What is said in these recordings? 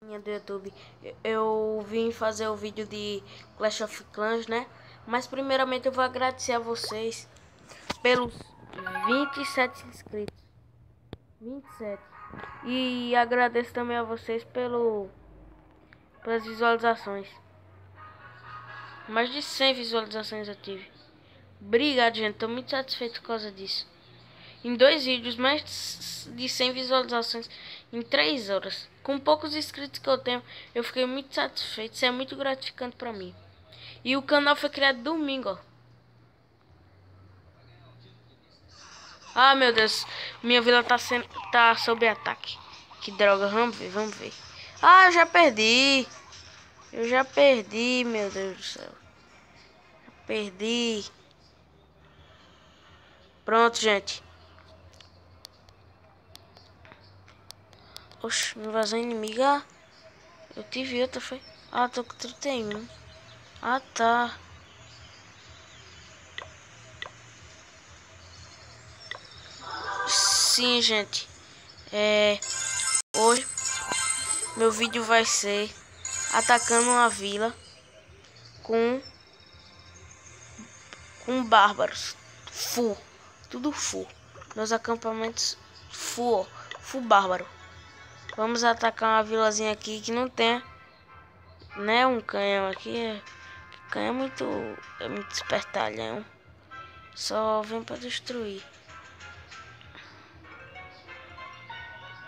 Do YouTube. Eu vim fazer o vídeo de Clash of Clans, né? Mas primeiramente eu vou agradecer a vocês pelos 27 inscritos. 27. E agradeço também a vocês pelas visualizações. Mais de 100 visualizações eu tive. Obrigado, gente. Tô muito satisfeito por causa disso. Em 2 vídeos, mais de 100 visualizações em 3 horas. Com poucos inscritos que eu tenho, eu fiquei muito satisfeito. Isso é muito gratificante pra mim. E o canal foi criado domingo, ó. Ah, meu Deus. Minha vila tá sob ataque. Que droga. Vamos ver. Ah, eu já perdi. Meu Deus do céu. Perdi. Pronto, gente. Oxe, invasão inimiga. Eu tive outra, foi? Ah, tô com 31. Ah, tá. Sim, gente. Hoje meu vídeo vai ser atacando uma vila com bárbaros. Tudo full. Meus acampamentos full bárbaro. Vamos atacar uma vilazinha aqui que não tem, né, um canhão aqui. Canhão é muito espertalhão. Só vem pra destruir.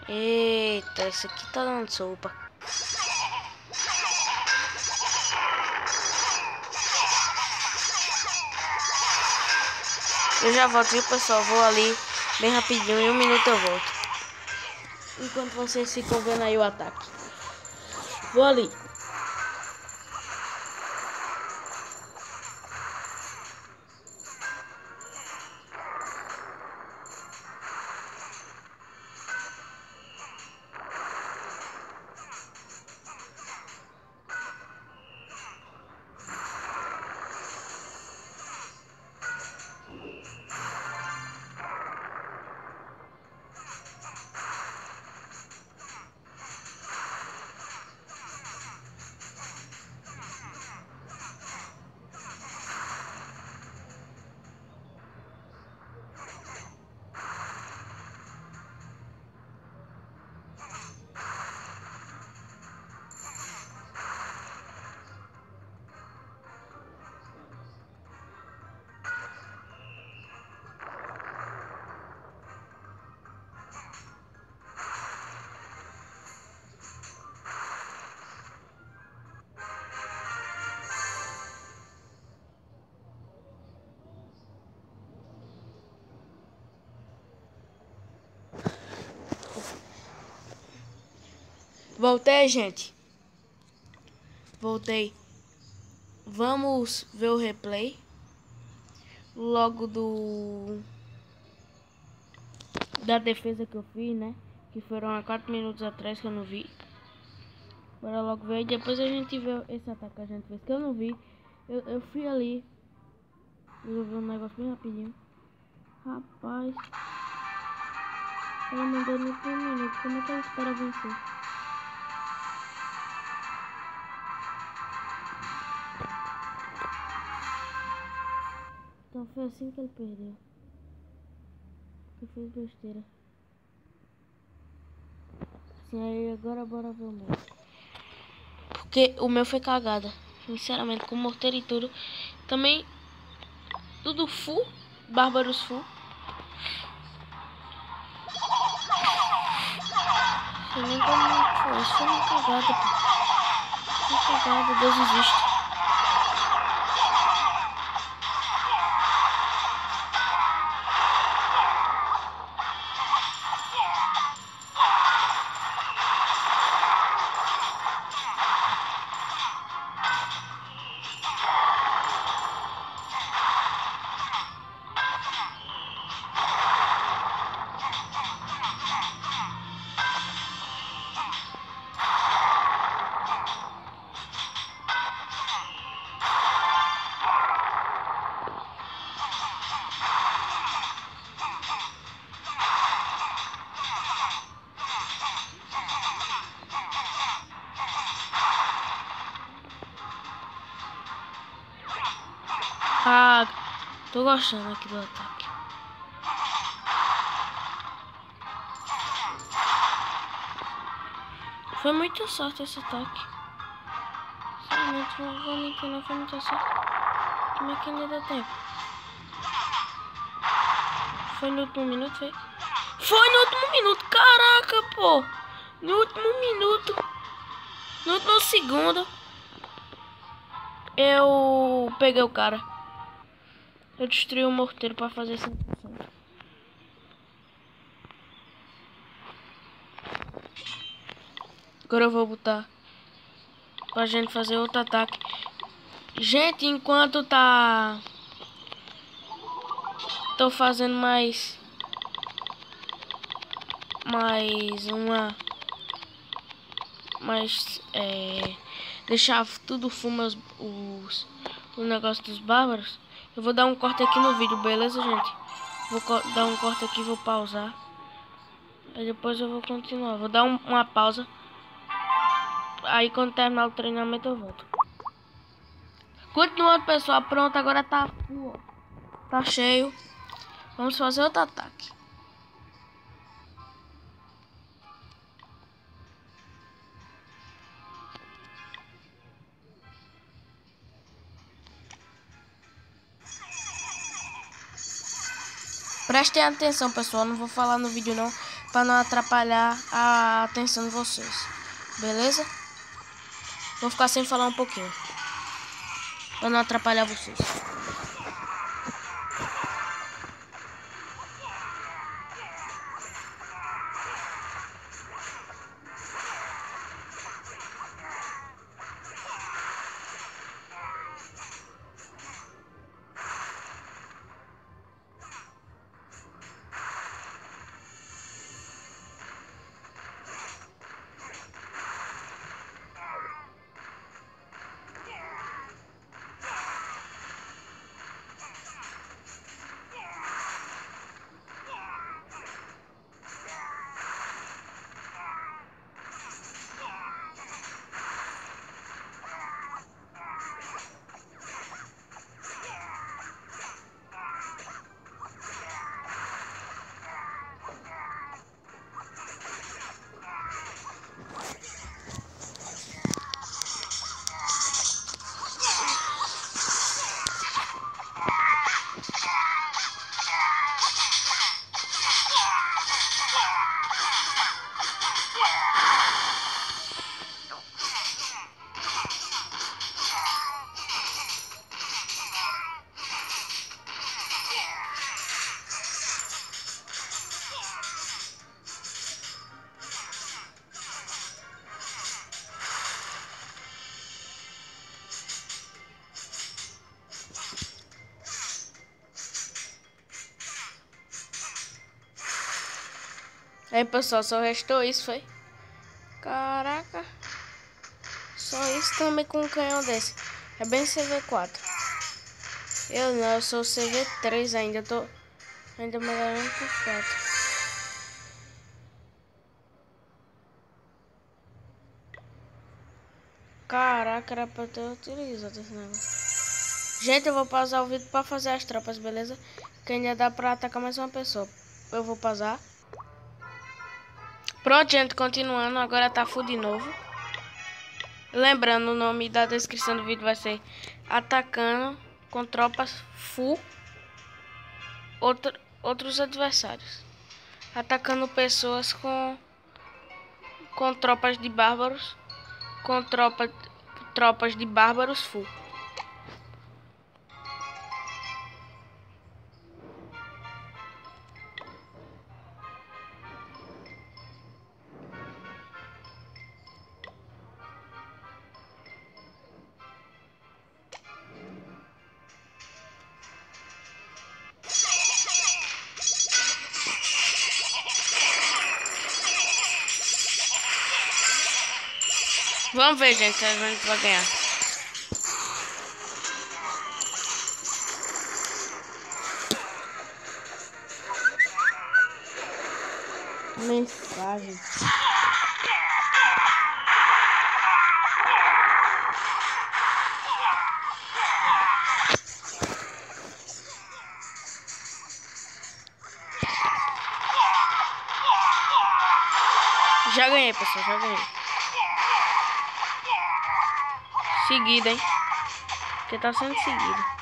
Eita, isso aqui tá dando sopa. Eu já volto, viu, pessoal? Vou ali bem rapidinho, em 1 minuto eu volto. Enquanto vocês ficam vendo aí o ataque. Vou ali. Voltei, gente. Voltei. Vamos ver o replay. Logo da defesa que eu fiz, né? Que foram há 4 minutos atrás que eu não vi. Bora logo ver. E depois a gente vê esse ataque que a gente fez. Que eu não vi. Eu fui ali. Resolvi um negócio bem rapidinho. Rapaz. Ela não deu nem 1 minuto. Como é que ela espera vencer? Então foi assim que ele perdeu. Ele fez besteira. Assim, aí agora bora ver o meu. Porque o meu foi cagada. Sinceramente, com morteiro e tudo. Também, tudo full. Bárbaros full. Não sei nem como foi. Isso foi uma cagada, pô. Uma cagada, Deus existe. Caga. Tô gostando aqui do ataque. Foi muito sorte esse ataque. Sinceramente, não vou mentir, não foi muita sorte. Como é que ainda deu tempo? Foi no último minuto, foi? Foi no último minuto, caraca, pô! No último minuto. No último segundo. Eu peguei o cara. Eu destruí o morteiro pra fazer 100%. Agora eu vou botar pra gente fazer outro ataque. Gente, enquanto tô fazendo mais deixar tudo fuma o negócio dos bárbaros. Eu vou dar um corte aqui no vídeo, beleza, gente? Vou dar um corte aqui, vou pausar. Aí depois eu vou continuar. Vou dar uma pausa. Aí quando terminar o treinamento eu volto. Continuando, pessoal. Pronto, agora tá full, ó. Tá cheio. Vamos fazer outro ataque. Prestem atenção, pessoal. Não vou falar no vídeo não, para não atrapalhar a atenção de vocês. Beleza? Vou ficar sem falar um pouquinho, para não atrapalhar vocês. Aí, pessoal, só restou isso, foi? Caraca. Só isso também com um canhão desse. É bem CV4. Eu não, eu sou CV3 ainda. Eu tô ainda melhorando por 4. Caraca, era pra eu ter utilizado esse negócio. Gente, eu vou pausar o vídeo pra fazer as tropas, beleza? Que ainda dá pra atacar mais uma pessoa. Eu vou pausar. Pronto, gente, continuando. Agora tá full de novo. Lembrando, o nome da descrição do vídeo vai ser Atacando com tropas full outros adversários. Atacando pessoas com tropas de bárbaros. Com tropas de bárbaros full. Vamos ver, gente, se a gente vai ganhar. Mensagem. ganhei, pessoal, já ganhei. Seguido, hein? Porque tá sendo seguido.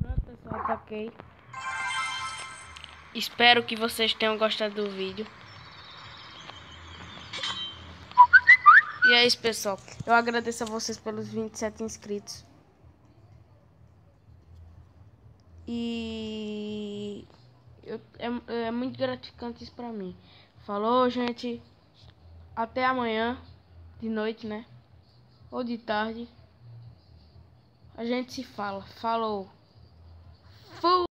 Pronto, pessoal, ataquei. Espero que vocês tenham gostado do vídeo. E é isso, pessoal. Eu agradeço a vocês pelos 27 inscritos. E é muito gratificante isso pra mim. Falou, gente. Até amanhã. De noite, né? Ou de tarde. A gente se fala. Falou. Fui.